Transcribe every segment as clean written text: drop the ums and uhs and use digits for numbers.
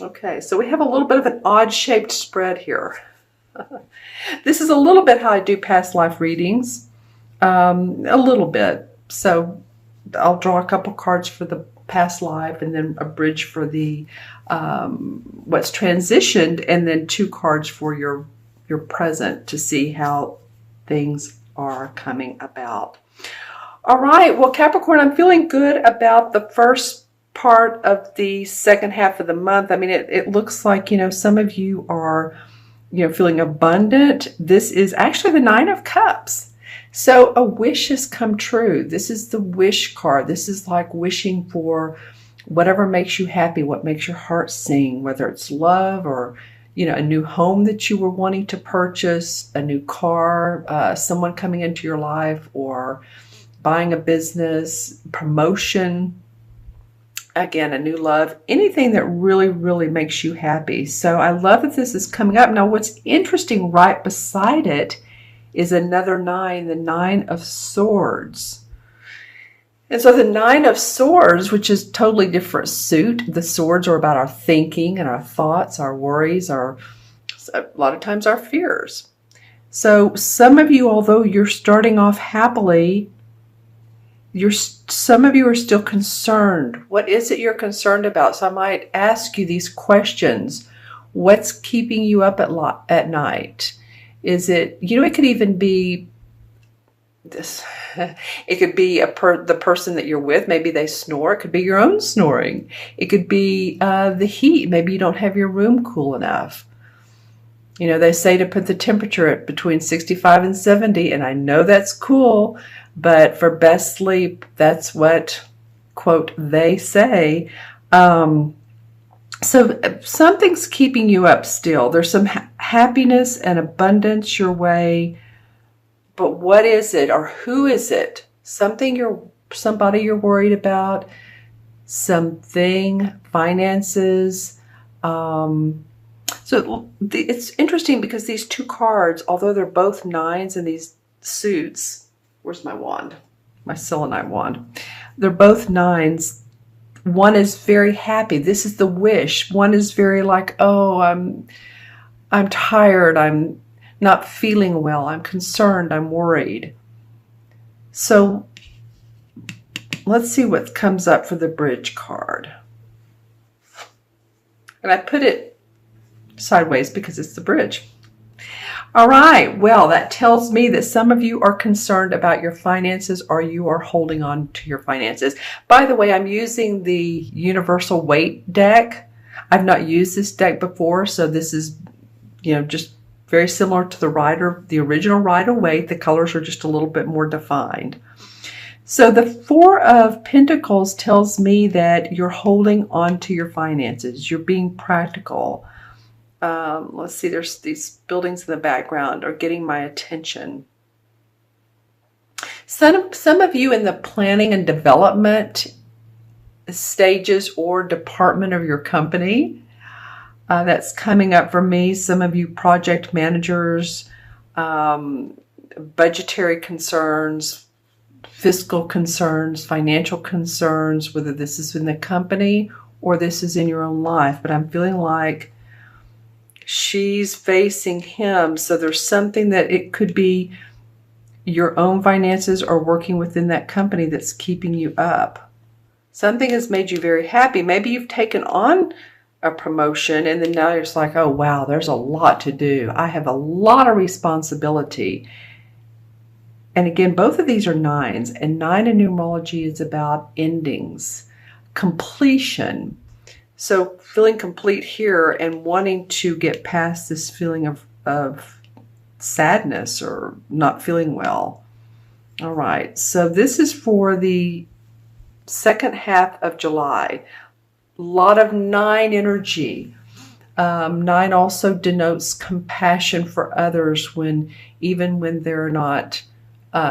Okay, so we have a little bit of an odd-shaped spread here. This is a little bit how I do past life readings, a little bit. So I'll draw a couple cards for the past life and then a bridge for the what's transitioned, and then 2 cards for your present to see how things are coming about. All right, well, Capricorn, I'm feeling good about the first part of the second half of the month. I mean, it looks like, some of you are, feeling abundant. This is actually the 9 of Cups. So a wish has come true. This is the wish card. This is like wishing for whatever makes you happy, what makes your heart sing, whether it's love or, a new home that you were wanting to purchase, a new car, someone coming into your life, or buying a business, promotion, again, a new love, anything that really, really makes you happy. So I love that this is coming up. Now, what's interesting right beside it is another 9, the 9 of Swords. And so the 9 of Swords, which is totally different suit. The swords are about our thinking and our thoughts, our worries, a lot of times our fears. So some of you, although you're starting off happily, some of you are still concerned. What is it you're concerned about? So I might ask you these questions. What's keeping you up at night? Is it, it could even be this. It could be the person that you're with. Maybe they snore. It could be your own snoring. It could be the heat. Maybe you don't have your room cool enough. They say to put the temperature at between 65 and 70, and I know that's cool, but for best sleep, that's what, quote, they say. So something's keeping you up still. There's some happiness and abundance your way, but what is it, or who is it? Somebody you're worried about, something, finances. So it's interesting because these 2 cards, although they're both 9s in these suits, where's my wand? My selenite wand. They're both 9s. One is very happy. This is the wish. One is very like, oh, I'm tired. I'm not feeling well. I'm concerned. I'm worried. So let's see what comes up for the bridge card. And I put it sideways because it's the bridge. All right, well, that tells me that some of you are concerned about your finances, or you are holding on to your finances. By the way, I'm using the Universal Weight deck. I've not used this deck before, so this is, just very similar to the original Rider-Waite. The colors are just a little bit more defined. So the 4 of Pentacles tells me that you're holding on to your finances. You're being practical. Let's see, there's these buildings in the background are getting my attention. Some of you in the planning and development stages or department of your company, that's coming up for me. Some of you project managers, budgetary concerns, fiscal concerns, financial concerns, whether this is in the company or this is in your own life. But I'm feeling like she's facing him. So there's something that it could be your own finances or working within that company that's keeping you up. Something has made you very happy. Maybe you've taken on a promotion and then now you're just like, oh, wow, there's a lot to do. I have a lot of responsibility. And again, both of these are 9s, and 9 in numerology is about endings, completion. So feeling complete here and wanting to get past this feeling of sadness or not feeling well. All right, so this is for the second half of July. A lot of 9 energy. 9 also denotes compassion for others even when they're not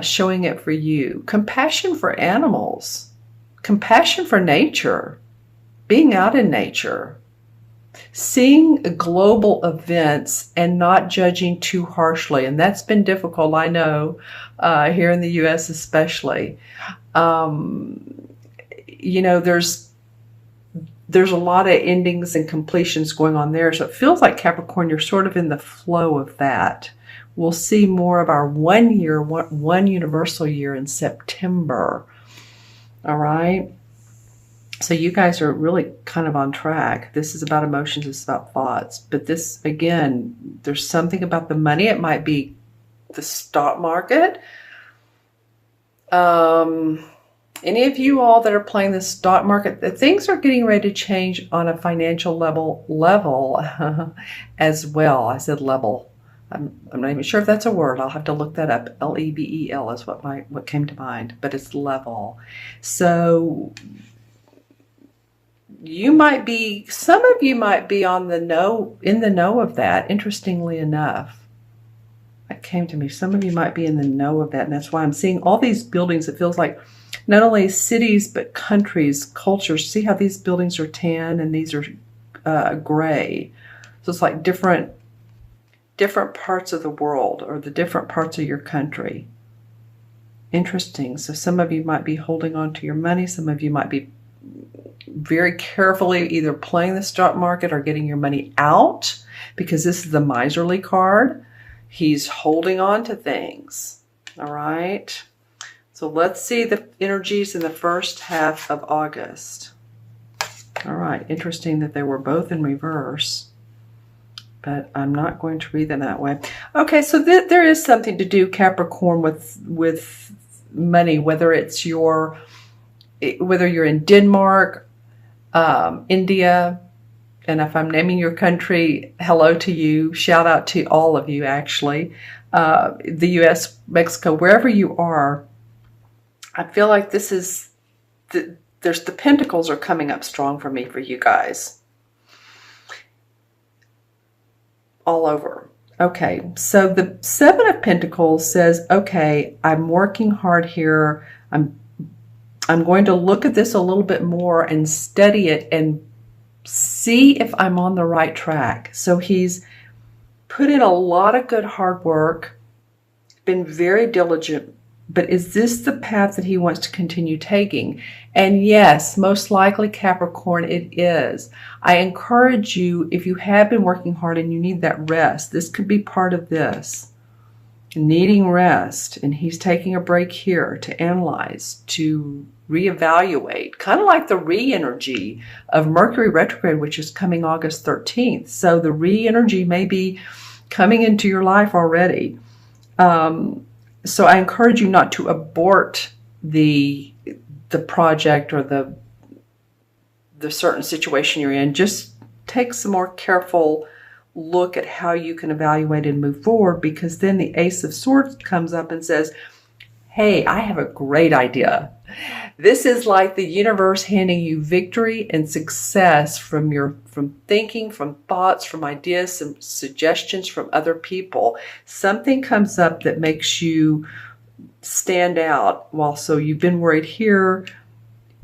showing it for you. Compassion for animals. Compassion for nature. Being out in nature, seeing global events and not judging too harshly. And that's been difficult, I know, here in the U.S. especially. There's there's a lot of endings and completions going on there. So it feels like Capricorn, you're sort of in the flow of that. We'll see more of our one universal year in September. All right. So you guys are really kind of on track. This is about emotions. It's about thoughts. But this, again, there's something about the money. It might be the stock market. Any of you all that are playing the stock market, things are getting ready to change on a financial level as well. I said level. I'm not even sure if that's a word. I'll have to look that up. L-E-B-E-L is what came to mind, but it's level. So you might be, some of you might be in the know of that, interestingly enough. That came to me. Some of you might be in the know of that, and that's why I'm seeing all these buildings. It feels like not only cities, but countries, cultures. See how these buildings are tan and these are gray. So it's like different parts of the world or the different parts of your country. Interesting. So some of you might be holding on to your money. Some of you might be very carefully either playing the stock market or getting your money out, because this is the miserly card. He's holding on to things. All right. So let's see the energies in the first half of August. All right. Interesting that they were both in reverse, but I'm not going to read them that way. Okay. So there is something to do, Capricorn, with money, whether you're in Denmark, India, and if I'm naming your country, hello to you, shout out to all of you, actually, the U.S., Mexico, wherever you are. I feel like this is, there's the pentacles are coming up strong for me, for you guys. All over. Okay, so the Seven of Pentacles says, okay, I'm working hard here. I'm going to look at this a little bit more and study it and see if I'm on the right track. So he's put in a lot of good hard work, been very diligent, but is this the path that he wants to continue taking? And yes, most likely, Capricorn, it is. I encourage you, if you have been working hard and you need that rest, this could be part of this. Needing rest, and he's taking a break here to analyze, to reevaluate, kind of like the re-energy of Mercury retrograde, which is coming August 13th. So the re-energy may be coming into your life already. So I encourage you not to abort the project or the certain situation you're in. Just take some more careful look at how you can evaluate and move forward, because then the Ace of Swords comes up and says, hey, I have a great idea. This is like the universe handing you victory and success from thinking, from thoughts, from ideas, some suggestions from other people. Something comes up that makes you stand out. So you've been worried here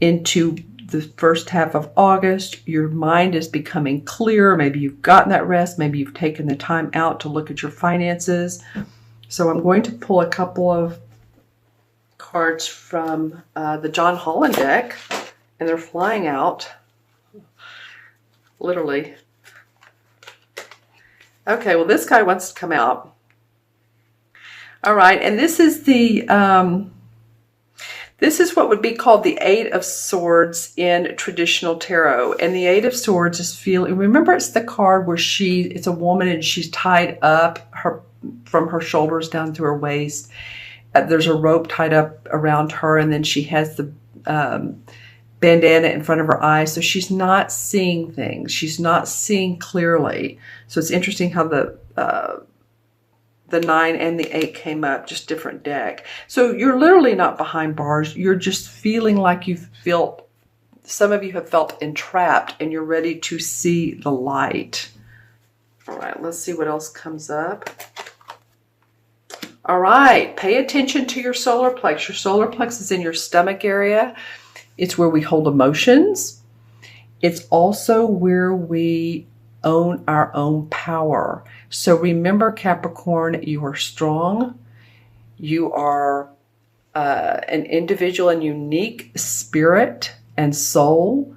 into the first half of August. Your mind is becoming clear. Maybe you've gotten that rest. Maybe you've taken the time out to look at your finances. So I'm going to pull a couple of cards from the John Holland deck, and they're flying out, literally. Okay, well, this guy wants to come out. All right, and this is this is what would be called the Eight of Swords in traditional tarot. And the Eight of Swords is feeling, remember, it's the card where it's a woman and she's tied up from her shoulders down to her waist. There's a rope tied up around her, and then she has the bandana in front of her eyes. So she's not seeing things. She's not seeing clearly. So it's interesting how the 9 and the 8 came up, just different deck. So you're literally not behind bars. You're just feeling like some of you have felt entrapped, and you're ready to see the light. All right, let's see what else comes up. All right, pay attention to your solar plex. Your solar plex is in your stomach area. It's where we hold emotions. It's also where we own our own power. So remember, Capricorn, you are strong. You are an individual and unique spirit and soul.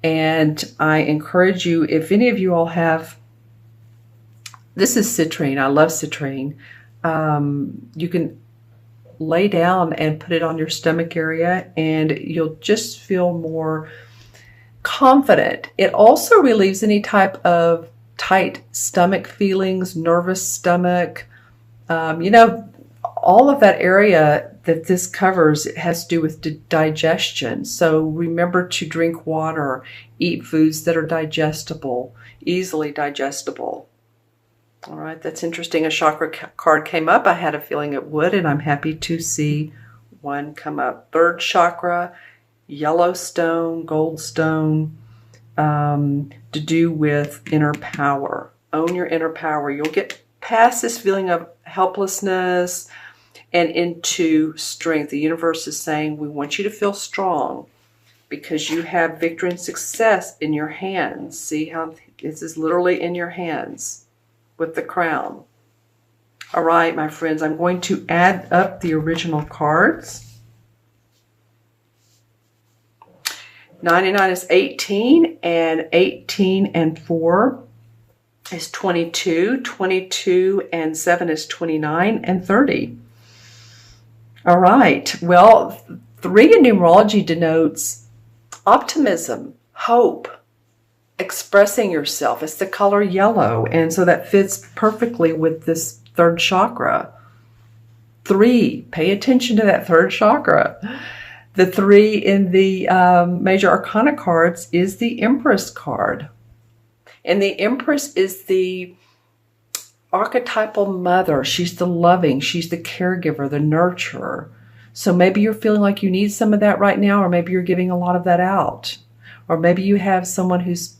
And I encourage you, if any of you all have, this is citrine. I love citrine. You can lay down and put it on your stomach area, and you'll just feel more confident. It also relieves any type of tight stomach feelings, nervous stomach. All of that area that this covers, it has to do with digestion. So remember to drink water, eat foods that are digestible, easily digestible. All right, that's interesting. A chakra card came up. I had a feeling it would, and I'm happy to see one come up. Third chakra, yellow stone, gold stone, to do with inner power. Own your inner power. You'll get past this feeling of helplessness and into strength. The universe is saying, we want you to feel strong because you have victory and success in your hands. See how this is literally in your hands with the crown. All right, my friends, I'm going to add up the original cards. 99 is 18, and 18 and 4 is 22. 22 and 7 is 29, and 30. All right. Well, 3 in numerology denotes optimism, hope, expressing yourself. It's the color yellow, and so that fits perfectly with this third chakra. 3, pay attention to that third chakra. The 3 in the major arcana cards is the Empress card. And the Empress is the archetypal mother. She's the loving, she's the caregiver, the nurturer. So maybe you're feeling like you need some of that right now, or maybe you're giving a lot of that out. Or maybe you have someone who's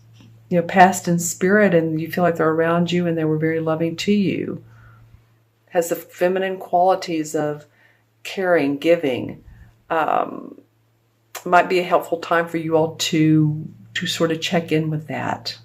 passed in spirit and you feel like they're around you and they were very loving to you. Has the feminine qualities of caring, giving. Might be a helpful time for you all to sort of check in with that.